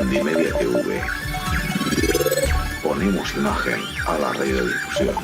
Mundimedia TV. Ponemos imagen a la radiodifusión.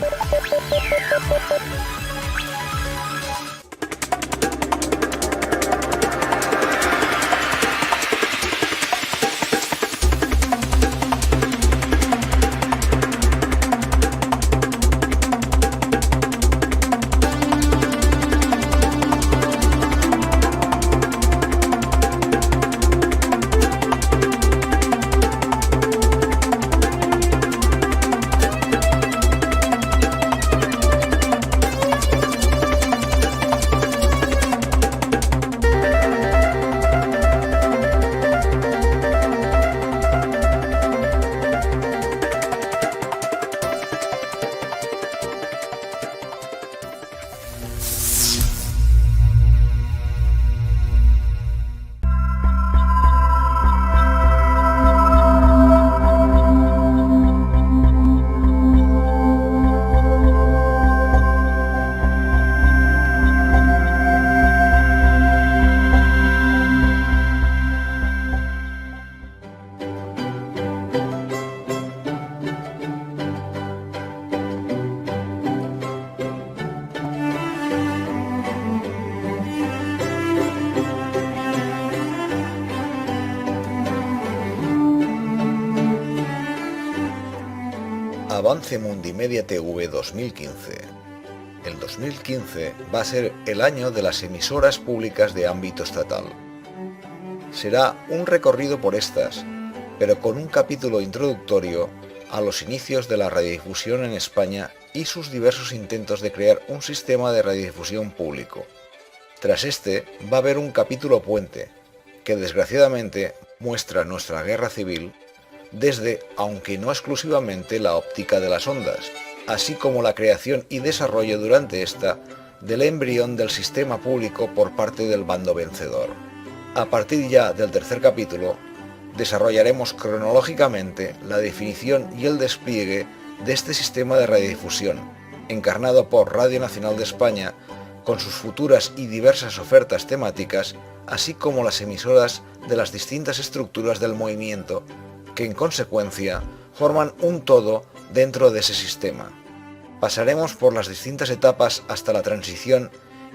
Avance Mundimedia TV 2015. El 2015 va a ser el año de las emisoras públicas de ámbito estatal. Será un recorrido por estas, pero con un capítulo introductorio a los inicios de la radiodifusión en España y sus diversos intentos de crear un sistema de radiodifusión público. Tras este va a haber un capítulo puente, que desgraciadamente muestra nuestra guerra civil desde, aunque no exclusivamente, la óptica de las ondas, así como la creación y desarrollo durante esta del embrión del sistema público por parte del bando vencedor. A partir ya del tercer capítulo, desarrollaremos cronológicamente la definición y el despliegue de este sistema de radiodifusión, encarnado por Radio Nacional de España, con sus futuras y diversas ofertas temáticas, así como las emisoras de las distintas estructuras del movimiento, que en consecuencia forman un todo dentro de ese sistema. Pasaremos por las distintas etapas hasta la transición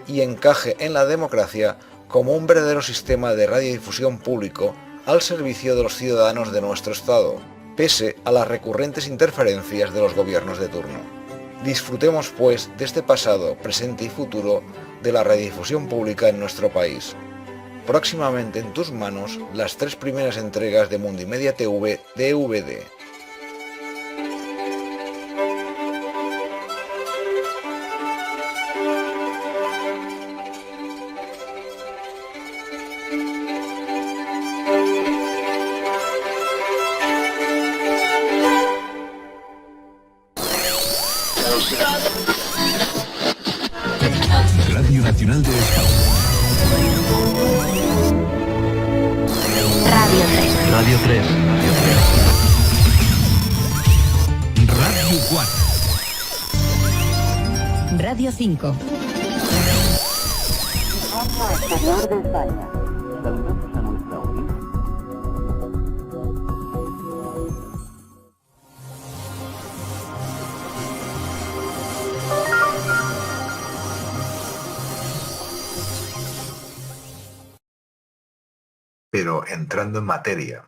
y encaje en la democracia como un verdadero sistema de radiodifusión público al servicio de los ciudadanos de nuestro Estado, pese a las recurrentes interferencias de los gobiernos de turno. Disfrutemos pues de este pasado, presente y futuro de la radiodifusión pública en nuestro país. Próximamente en tus manos las 3 primeras entregas de Mundimedia TV DVD. Radio Nacional de España. Radio 3. Radio 4. Radio 5. Exterior de España. Saludos a nuestra audiencia. Pero entrando en materia,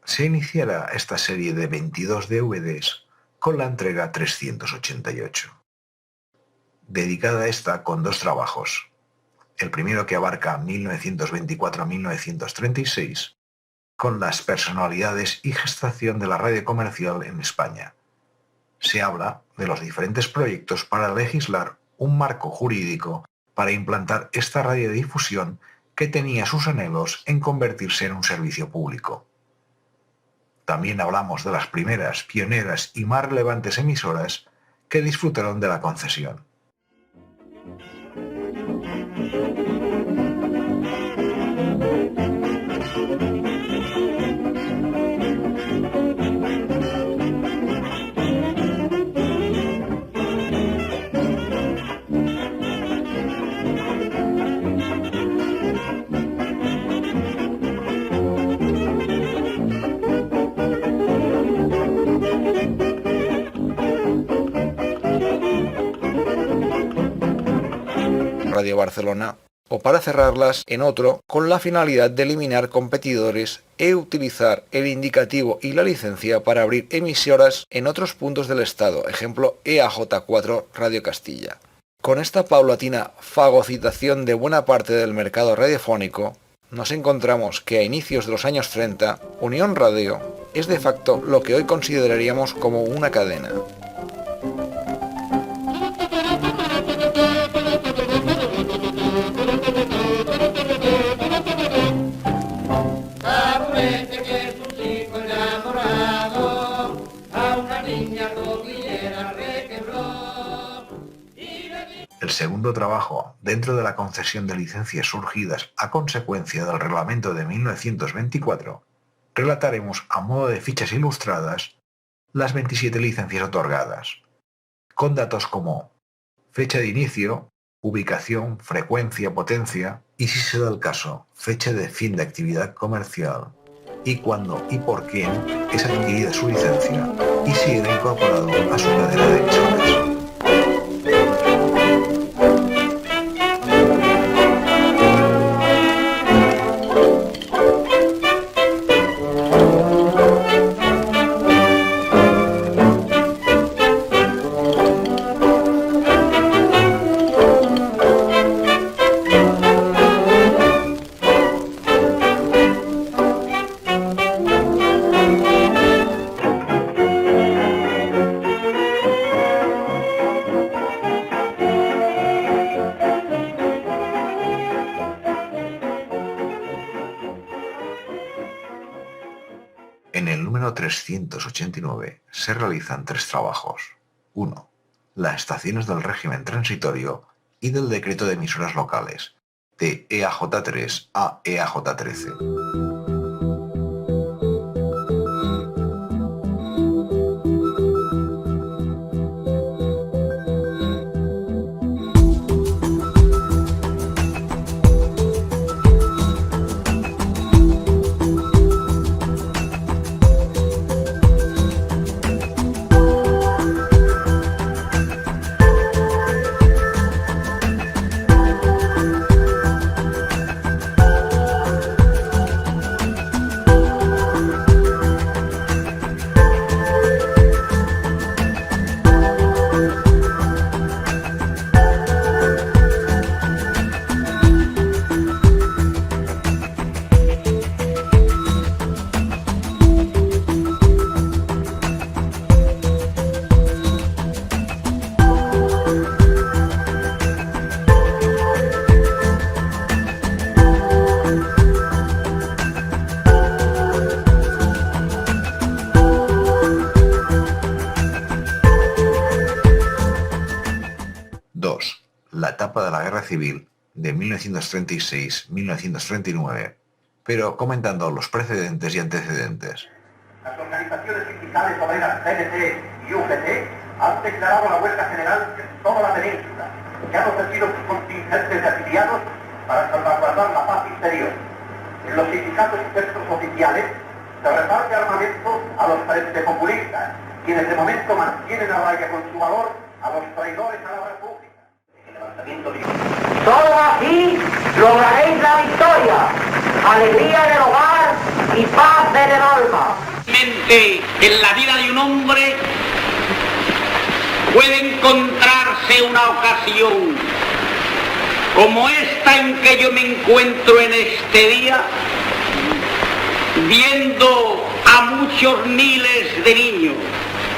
se iniciará esta serie de 22 DVDs con la entrega 388, dedicada a esta con 2 trabajos. El primero, que abarca 1924 a 1936, con las personalidades y gestación de la radio comercial en España. Se habla de los diferentes proyectos para legislar un marco jurídico para implantar esta radiodifusión que tenía sus anhelos en convertirse en un servicio público. También hablamos de las primeras, pioneras y más relevantes emisoras que disfrutaron de la concesión. Radio Barcelona, o para cerrarlas en otro con la finalidad de eliminar competidores e utilizar el indicativo y la licencia para abrir emisoras en otros puntos del estado, ejemplo EAJ4 Radio Castilla. Con esta paulatina fagocitación de buena parte del mercado radiofónico, nos encontramos que a inicios de los años 30, Unión Radio es de facto lo que hoy consideraríamos como una cadena. El segundo trabajo, dentro de la concesión de licencias surgidas a consecuencia del reglamento de 1924, relataremos a modo de fichas ilustradas las 27 licencias otorgadas, con datos como fecha de inicio, ubicación, frecuencia, potencia y, si se da el caso, fecha de fin de actividad comercial y cuándo y por quién es adquirida su licencia y si era incorporado a su cadena de emisoras. En el número 389 se realizan 3 trabajos. 1. Las estaciones del régimen transitorio y del decreto de emisoras locales, de EAJ3 a EAJ13. 2. La etapa de la Guerra Civil de 1936-1939, pero comentando los precedentes y antecedentes. Las organizaciones sindicales obreras CNT y UGT han declarado la huelga general en toda la península y han ofrecido sus contingentes de afiliados para salvaguardar la paz interior. En los sindicatos y centros oficiales se reparte armamento a los frentes populistas, quienes de momento mantienen a raya con su valor a los traidores a la República. Solo así lograréis la victoria, alegría en el hogar y paz en el alma. En la vida de un hombre puede encontrarse una ocasión como esta en que yo me encuentro en este día, viendo a muchos miles de niños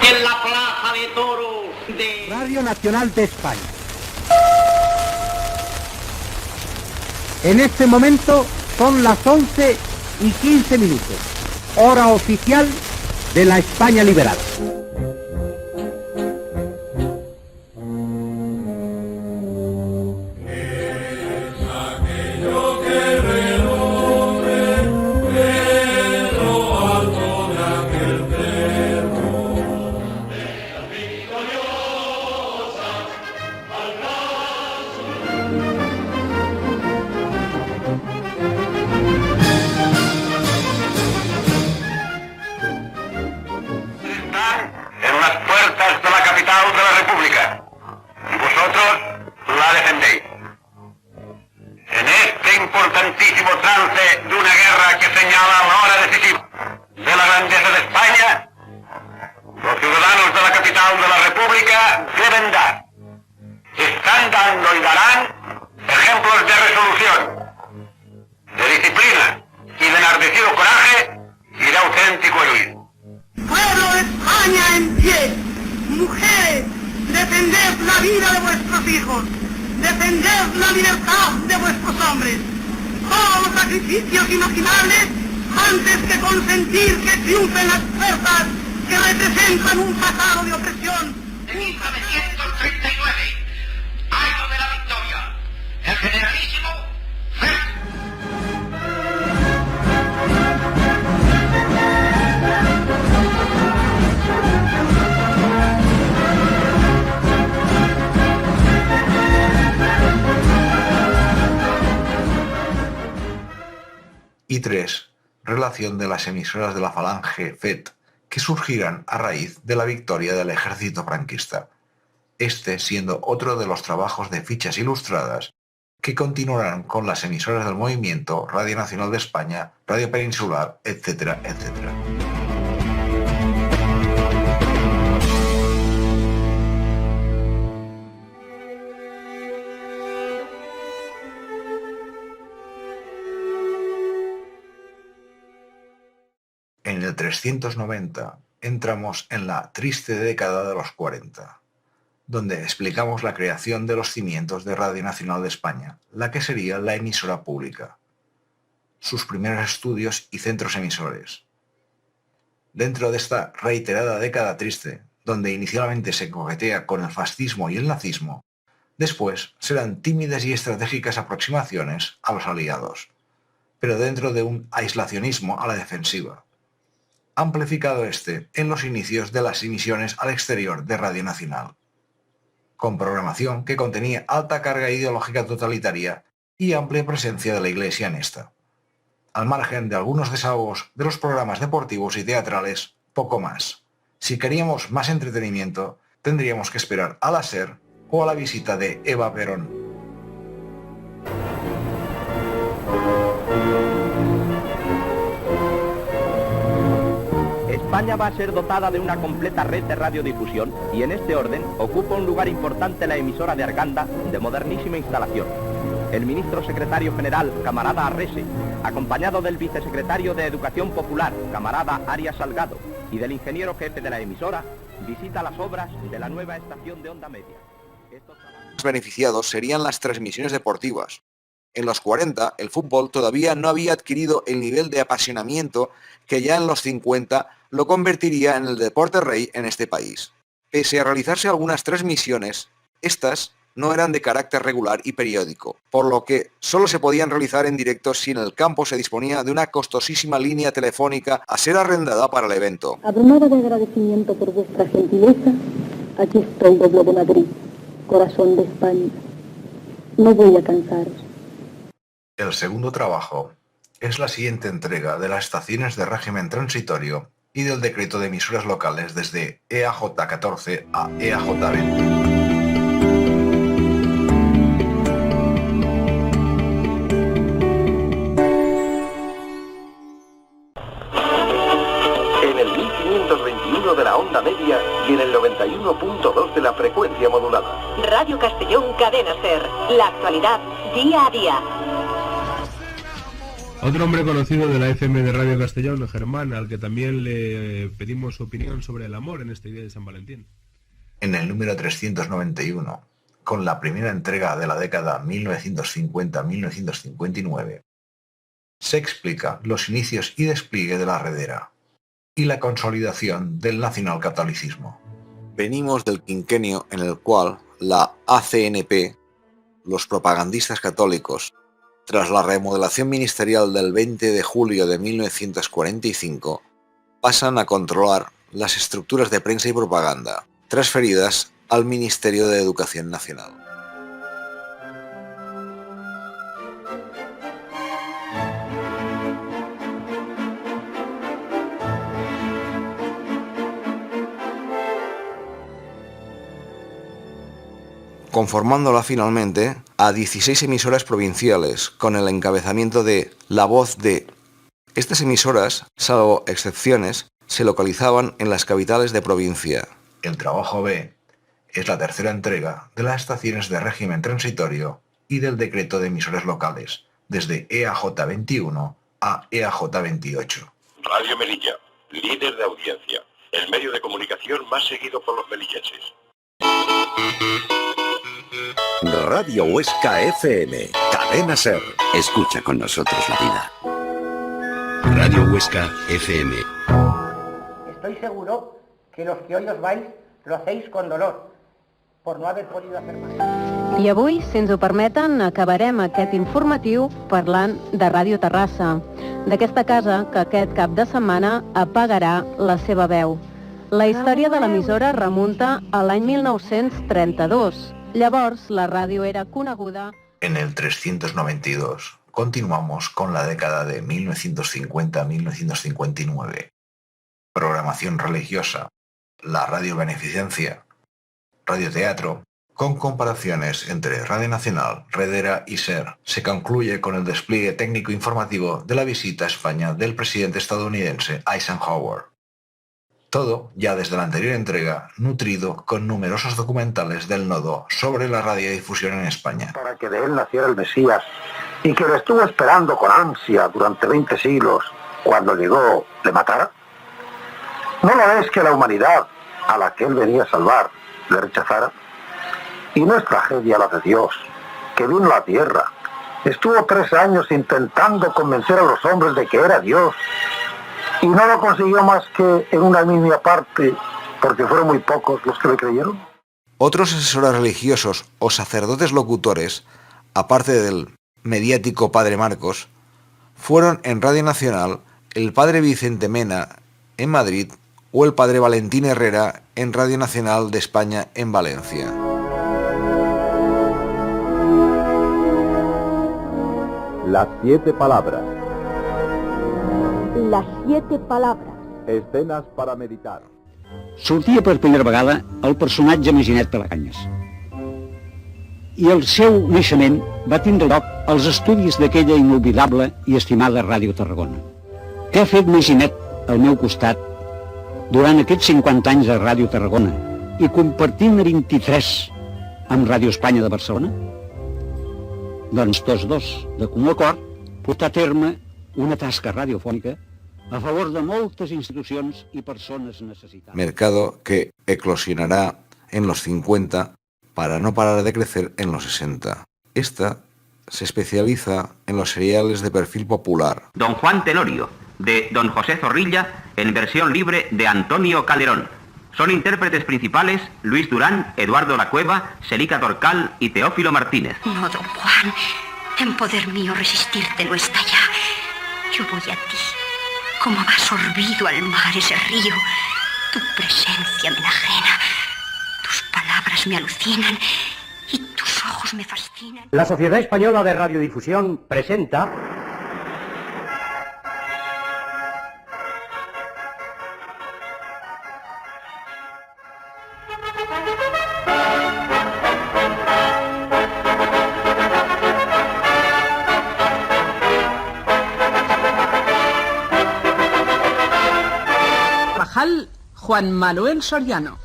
en la plaza de toros de Radio Nacional de España. En este momento son las 11:15, hora oficial de la España liberal. constantísimo trance de una guerra que señala la hora decisiva de la grandeza de España, los ciudadanos de la capital de la República deben dar, están dando y darán ejemplos de resolución, de disciplina y de enardecido coraje y de auténtico heroísmo. Pueblo de España en pie, mujeres, defended la vida de vuestros hijos, defended la libertad de vuestros hombres, todos los sacrificios imaginables antes que consentir que triunfen las fuerzas que representan un pasado de opresión. En 1939, año de la victoria, el generalísimo Y 3. Relación de las emisoras de la Falange FET que surgirán a raíz de la victoria del ejército franquista, este siendo otro de los trabajos de fichas ilustradas que continuarán con las emisoras del movimiento Radio Nacional de España, Radio Peninsular, etcétera, etcétera. En el 390 entramos en la triste década de los 40, donde explicamos la creación de los cimientos de Radio Nacional de España, la que sería la emisora pública, sus primeros estudios y centros emisores. Dentro de esta reiterada década triste, donde inicialmente se coquetea con el fascismo y el nazismo, después serán tímidas y estratégicas aproximaciones a los aliados, pero dentro de un aislacionismo a la defensiva, amplificado en los inicios de las emisiones al exterior de Radio Nacional, con programación que contenía alta carga ideológica totalitaria y amplia presencia de la Iglesia en esta. Al margen de algunos desahogos de los programas deportivos y teatrales, poco más. Si queríamos más entretenimiento, tendríamos que esperar a la SER o a la visita de Eva Perón. España va a ser dotada de una completa red de radiodifusión y en este orden ocupa un lugar importante la emisora de Arganda de modernísima instalación. El ministro secretario general, camarada Arrese, acompañado del vicesecretario de Educación Popular, camarada Arias Salgado, y del ingeniero jefe de la emisora, visita las obras de la nueva estación de onda media. Los beneficiados serían las transmisiones deportivas. En los 40, el fútbol todavía no había adquirido el nivel de apasionamiento que ya en los 50 lo convertiría en el deporte rey en este país. Pese a realizarse algunas transmisiones, estas no eran de carácter regular y periódico, por lo que solo se podían realizar en directo si en el campo se disponía de una costosísima línea telefónica a ser arrendada para el evento. Abrumada de agradecimiento por vuestra gentileza, aquí estoy de Globo Madrid, corazón de España. No voy a cansaros. El segundo trabajo es la siguiente entrega de las estaciones de régimen transitorio y del decreto de emisoras locales desde EAJ14 a EAJ20. De la onda media y en el 91.2 de la frecuencia modulada. Radio Castellón, Cadena SER. La actualidad día a día. Otro hombre conocido de la FM de Radio Castellón, Germán, al que también le pedimos su opinión sobre el amor en este día de San Valentín. En el número 391, con la primera entrega de la década 1950-1959, se explica los inicios y despliegue de la redera y la consolidación del nacionalcatolicismo. Venimos del quinquenio en el cual la ACNP, los propagandistas católicos, tras la remodelación ministerial del 20 de julio de 1945, pasan a controlar las estructuras de prensa y propaganda, transferidas al Ministerio de Educación Nacional. conformándola finalmente a 16 emisoras provinciales, con el encabezamiento de La Voz de. Estas emisoras, salvo excepciones, se localizaban en las capitales de provincia. El trabajo B es la tercera entrega de las estaciones de régimen transitorio y del decreto de emisoras locales, desde EAJ 21 a EAJ 28. Radio Melilla, líder de audiencia, el medio de comunicación más seguido por los melillenses. Radio Huesca FM, Cadena Ser. Escucha con nosotros la vida. Radio Huesca FM. Estoy seguro que los que hoy os vais lo hacéis con dolor, por no haber podido hacer más. I avui, si ens ho permeten, acabarem aquest informatiu parlant de Ràdio Terrassa, d'aquesta casa que aquest cap de setmana apagarà la seva veu. La història de l'emissora remunta a l'any 1932. Llavors, la ràdio era coneguda... En el 392 continuamos con la década de 1950-1959. Programación religiosa, la radio beneficencia, radioteatro, con comparaciones entre Radio Nacional, Redera y SER. Se concluye con el despliegue técnico informativo de la visita a España del presidente estadounidense Eisenhower. Todo, ya desde la anterior entrega, nutrido con numerosos documentales del nodo sobre la radiodifusión en España. Para que de él naciera el Mesías, y que lo estuvo esperando con ansia durante 20 siglos, cuando llegó, le matara. ¿No lo es que la humanidad, a la que él venía a salvar, le rechazara? Y no es tragedia la de Dios, que vino a la tierra. Estuvo 3 años intentando convencer a los hombres de que era Dios, y no lo consiguió más que en una mínima parte, porque fueron muy pocos los que le creyeron. Otros asesores religiosos o sacerdotes locutores, aparte del mediático Padre Marcos, fueron en Radio Nacional el Padre Vicente Mena en Madrid o el Padre Valentín Herrera en Radio Nacional de España en Valencia. Las 7 palabras. Las 7 palabras. Escenes para meditar. Sortia per primera vegada el personatge Maginet Pelaganyes. I el seu naixement va tindre lloc als estudis d'aquella inolvidable i estimada Ràdio Tarragona. Què ha fet Maginet al meu costat durant aquests 50 anys a Ràdio Tarragona i compartint 23 amb Ràdio Espanya de Barcelona? Doncs tots dos, de comú acord, portar a terme una tasca radiofònica a favor de moltes institucions y personas necesitadas. Mercado que eclosionará en los 50 para no parar de crecer en los 60. Esta se especializa en los seriales de perfil popular. Don Juan Telorio, de Don José Zorrilla, en versión libre de Antonio Calderón. Son intérpretes principales Luis Durán, Eduardo La Cueva, Selica Torcal y Teófilo Martínez. No, don Juan, en poder mío resistirte no está ya. Yo voy a ti, como va sorbido al mar ese río. Tu presencia me enajena, tus palabras me alucinan y tus ojos me fascinan. La Sociedad Española de Radiodifusión presenta... Juan Manuel Soriano.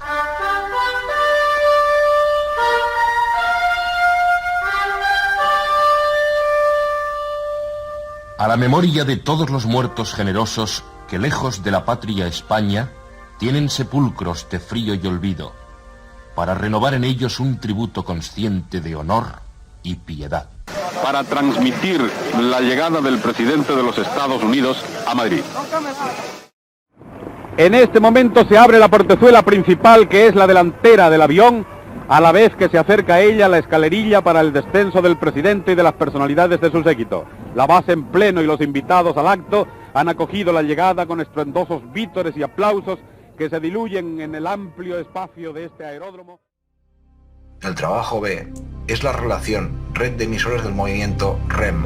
A la memoria de todos los muertos generosos que lejos de la patria España tienen sepulcros de frío y olvido, para renovar en ellos un tributo consciente de honor y piedad. Para transmitir la llegada del presidente de los Estados Unidos a Madrid. En este momento se abre la portezuela principal, que es la delantera del avión, a la vez que se acerca a ella la escalerilla para el descenso del presidente y de las personalidades de su séquito. La base en pleno y los invitados al acto han acogido la llegada con estruendosos vítores y aplausos que se diluyen en el amplio espacio de este aeródromo. El trabajo B es la relación Red de Emisoras del Movimiento REM.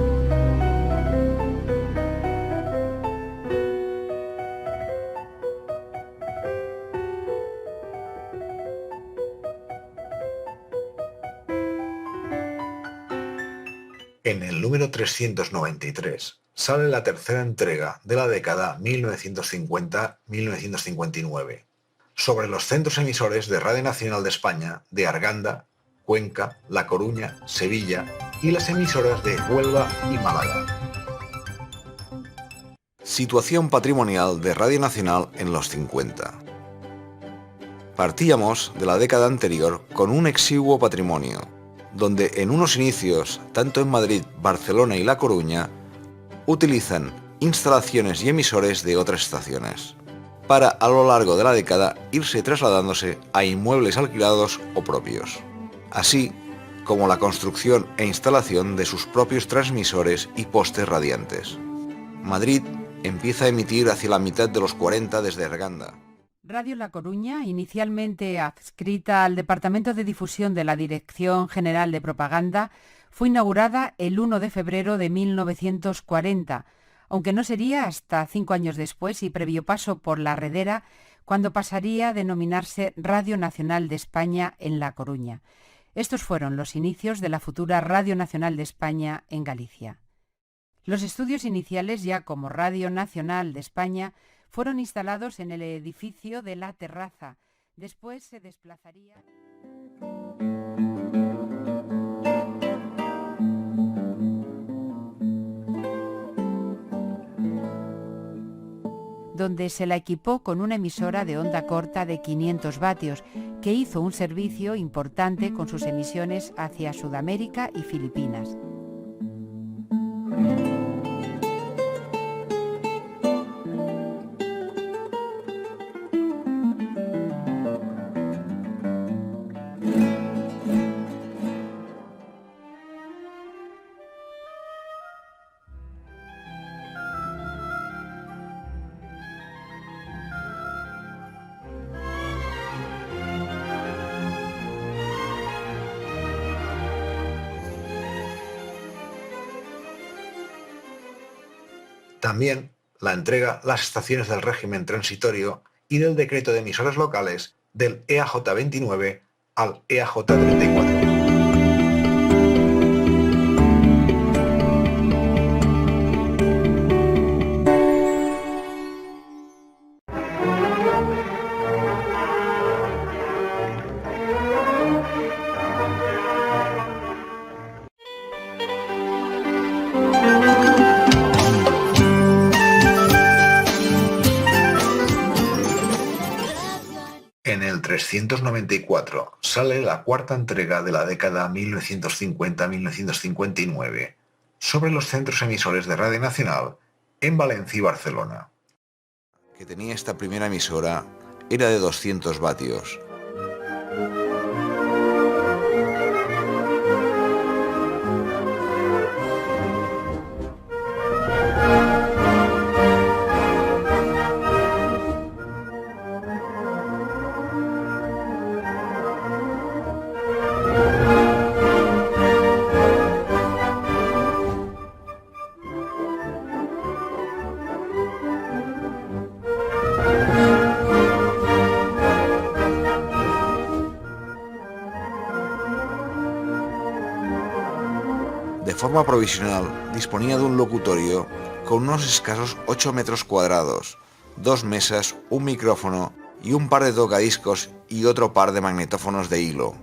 En el número 393 sale la tercera entrega de la década 1950-1959, sobre los centros emisores de Radio Nacional de España de Arganda, Cuenca, La Coruña, Sevilla y las emisoras de Huelva y Málaga. Situación patrimonial de Radio Nacional en los 50. Partíamos de la década anterior con un exiguo patrimonio, donde en unos inicios, tanto en Madrid, Barcelona y La Coruña, utilizan instalaciones y emisores de otras estaciones, para a lo largo de la década irse trasladándose a inmuebles alquilados o propios, así como la construcción e instalación de sus propios transmisores y postes radiantes. Madrid empieza a emitir hacia la mitad de los 40 desde Arganda. Radio La Coruña, inicialmente adscrita al Departamento de Difusión de la Dirección General de Propaganda, fue inaugurada el 1 de febrero de 1940, aunque no sería hasta 5 años después y previo paso por la Redera, cuando pasaría a denominarse Radio Nacional de España en La Coruña. Estos fueron los inicios de la futura Radio Nacional de España en Galicia. Los estudios iniciales, ya como Radio Nacional de España, fueron instalados en el edificio de La Terraza. Después se desplazaría... donde se la equipó con una emisora de onda corta de 500 vatios, que hizo un servicio importante con sus emisiones hacia Sudamérica y Filipinas. También la entrega las estaciones del régimen transitorio y del decreto de emisoras locales del EAJ 29 al EAJ 34. En el 394 sale la cuarta entrega de la década 1950-1959 sobre los centros emisores de Radio Nacional en Valencia y Barcelona. Que tenía esta primera emisora era de 200 vatios. De forma provisional, disponía de un locutorio con unos escasos 8 metros cuadrados, 2 mesas, un micrófono y un par de tocadiscos y otro par de magnetófonos de hilo.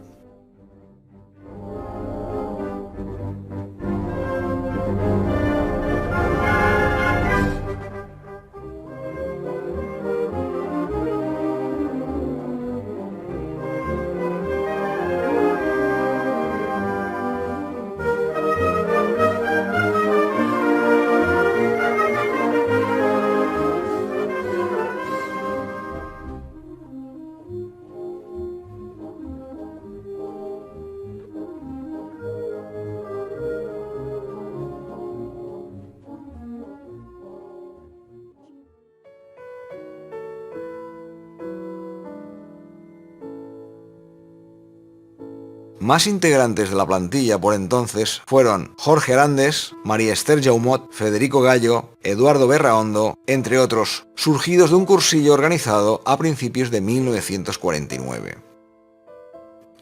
Más integrantes de la plantilla por entonces fueron Jorge Arandes, María Esther Jaumot, Federico Gallo, Eduardo Berraondo, entre otros, surgidos de un cursillo organizado a principios de 1949.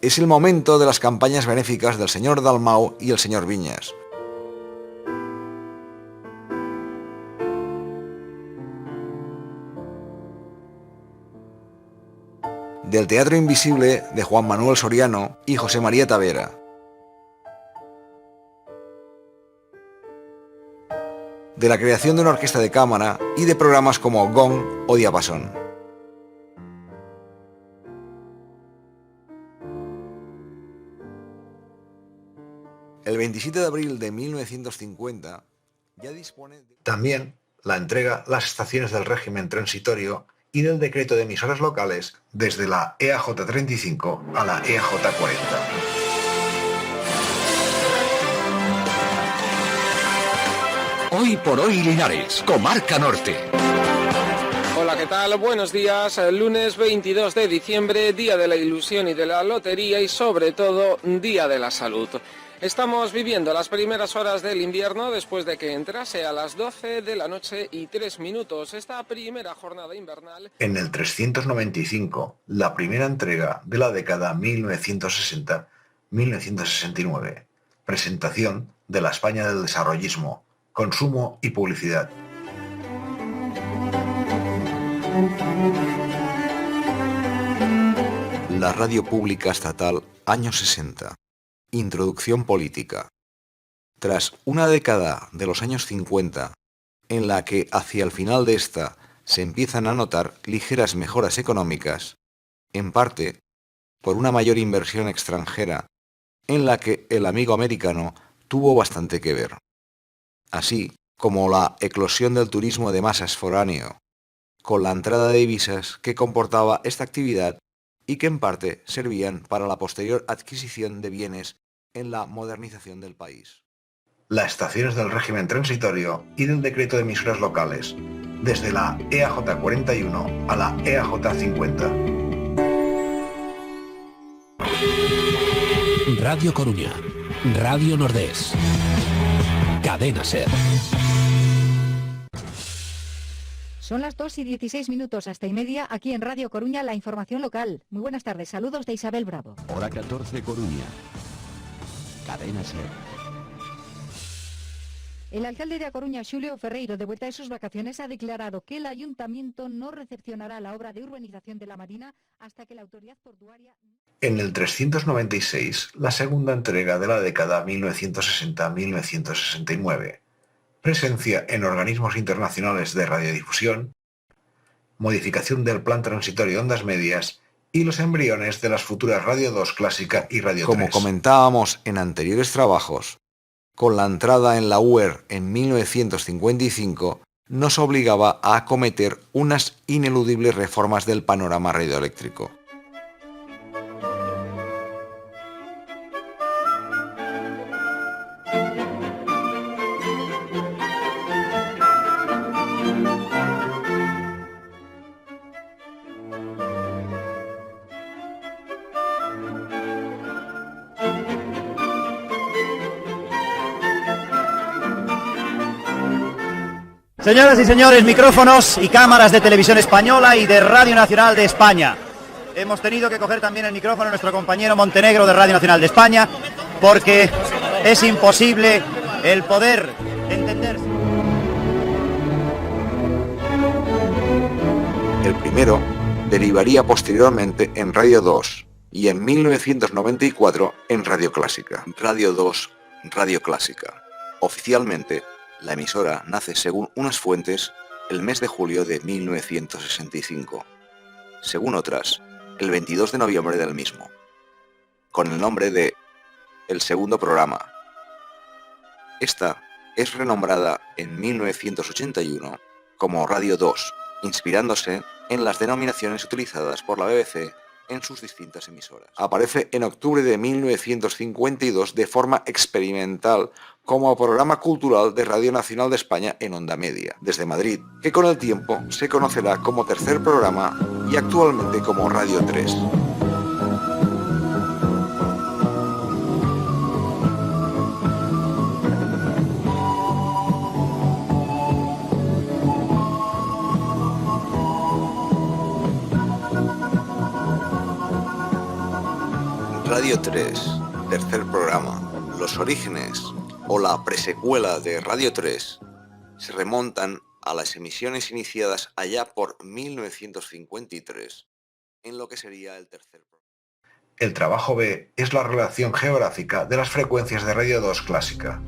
Es el momento de las campañas benéficas del señor Dalmau y el señor Viñas. del Teatro Invisible de Juan Manuel Soriano y José María Tavera, de la creación de una orquesta de cámara y de programas como Gong o Diapasón. El 27 de abril de 1950 ya dispone de... También la entrega las estaciones del régimen transitorio y del decreto de emisoras locales desde la EAJ 35 a la EAJ 40. Hoy por hoy Linares, Comarca Norte. Hola, ¿qué tal? Buenos días. Lunes 22 de diciembre, día de la ilusión y de la lotería y sobre todo día de la salud. Estamos viviendo las primeras horas del invierno después de que entrase a las 12 de la noche y 3 minutos esta primera jornada invernal. En el 395, la primera entrega de la década 1960-1969. Presentación de la España del desarrollismo, consumo y publicidad. La radio pública estatal, años 60. Introducción política. Tras una década de los años 50, en la que hacia el final de esta se empiezan a notar ligeras mejoras económicas, en parte por una mayor inversión extranjera, en la que el amigo americano tuvo bastante que ver, así como la eclosión del turismo de masas foráneo, con la entrada de divisas que comportaba esta actividad y que en parte servían para la posterior adquisición de bienes en la modernización del país. Las estaciones del régimen transitorio y del decreto de emisoras locales, desde la EAJ 41 a la EAJ 50. Radio Coruña, Radio Nordés, Cadena SER. Son las 2:16, hasta y media, aquí en Radio Coruña, la información local. Muy buenas tardes, saludos de Isabel Bravo. Hora 14 Coruña. Cadena SER. El alcalde de A Coruña, Xulio Ferreiro, de vuelta de sus vacaciones, ha declarado que el ayuntamiento no recepcionará la obra de urbanización de la Marina hasta que la autoridad portuaria... En el 396, la segunda entrega de la década 1960-1969. Presencia en organismos internacionales de radiodifusión, modificación del plan transitorio de ondas medias y los embriones de las futuras Radio 2 Clásica y Radio 3. Como comentábamos en anteriores trabajos, con la entrada en la UER en 1955, nos obligaba a acometer unas ineludibles reformas del panorama radioeléctrico. Señoras y señores, micrófonos y cámaras de Televisión Española y de Radio Nacional de España. Hemos tenido que coger también el micrófono a nuestro compañero Montenegro de Radio Nacional de España porque es imposible el poder entenderse. El primero derivaría posteriormente en Radio 2 y en 1994 en Radio Clásica. Radio 2, Radio Clásica. Oficialmente, la emisora nace, según unas fuentes, el mes de julio de 1965. Según otras, el 22 de noviembre del mismo, con el nombre de El Segundo Programa. Esta es renombrada en 1981 como Radio 2, inspirándose en las denominaciones utilizadas por la BBC en sus distintas emisoras. Aparece en octubre de 1952 de forma experimental como programa cultural de Radio Nacional de España en onda media, desde Madrid, que con el tiempo se conocerá como Tercer Programa y actualmente como Radio 3. Radio 3, Tercer Programa, los orígenes o la presecuela de Radio 3 se remontan a las emisiones iniciadas allá por 1953 en lo que sería el tercer programa. El trabajo B es la relación geográfica de las frecuencias de Radio 2 clásica.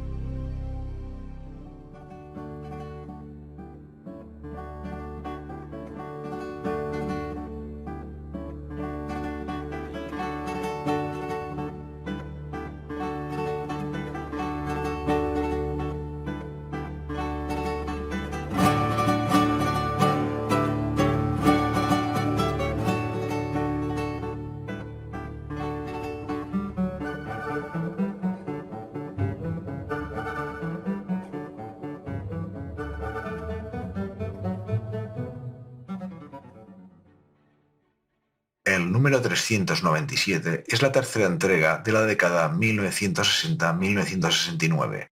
El número 397 es la tercera entrega de la década 1960-1969.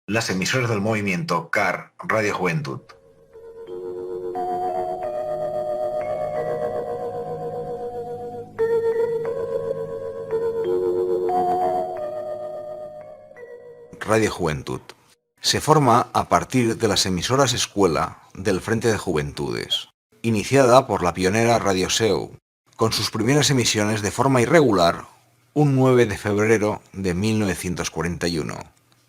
Las emisoras del movimiento CAR Radio Juventud. Radio Juventud. Se forma a partir de las emisoras Escuela del Frente de Juventudes, iniciada por la pionera Radio Seu, con sus primeras emisiones de forma irregular un 9 de febrero de 1941,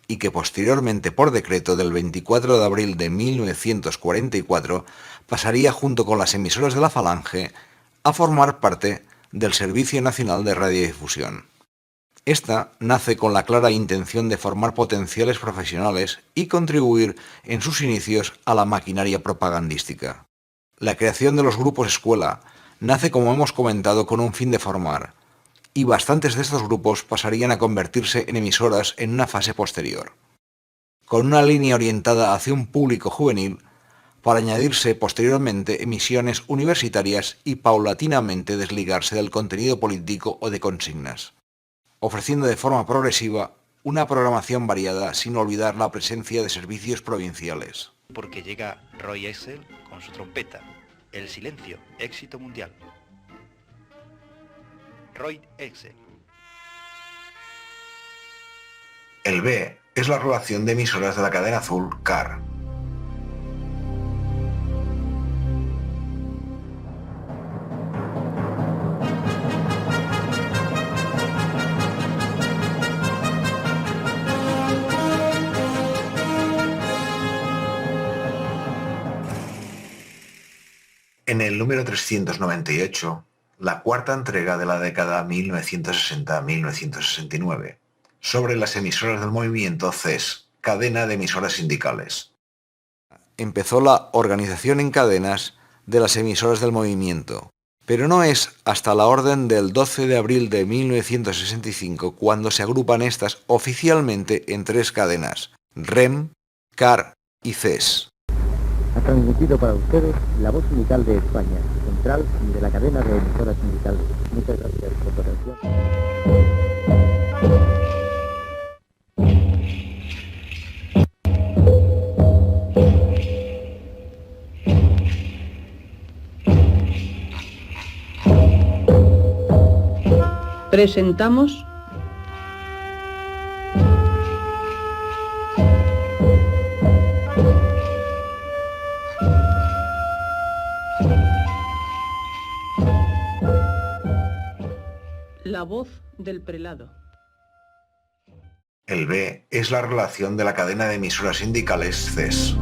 y que posteriormente por decreto del 24 de abril de 1944 pasaría junto con las emisoras de la Falange a formar parte del Servicio Nacional de Radiodifusión. Esta nace con la clara intención de formar potenciales profesionales y contribuir en sus inicios a la maquinaria propagandística. La creación de los grupos Escuela nace, como hemos comentado, con un fin de formar, y bastantes de estos grupos pasarían a convertirse en emisoras en una fase posterior, con una línea orientada hacia un público juvenil, para añadirse posteriormente emisiones universitarias y paulatinamente desligarse del contenido político o de consignas, ofreciendo de forma progresiva una programación variada sin olvidar la presencia de servicios provinciales. Porque llega Roy Excel con su trompeta. El silencio, éxito mundial. Roy Excel. El B es la relación de emisoras de la cadena azul CAR. En el número 398, la cuarta entrega de la década 1960-1969, sobre las emisoras del movimiento CES, cadena de emisoras sindicales. Empezó la organización en cadenas de las emisoras del movimiento, pero no es hasta la orden del 12 de abril de 1965 cuando se agrupan estas oficialmente en tres cadenas: REM, CAR y CES. Ha transmitido para ustedes la voz sindical de España, central de la cadena de emisoras sindicales. Muchas gracias por su atención. Presentamos La voz del prelado. El B es la relación de la cadena de emisoras sindicales CES.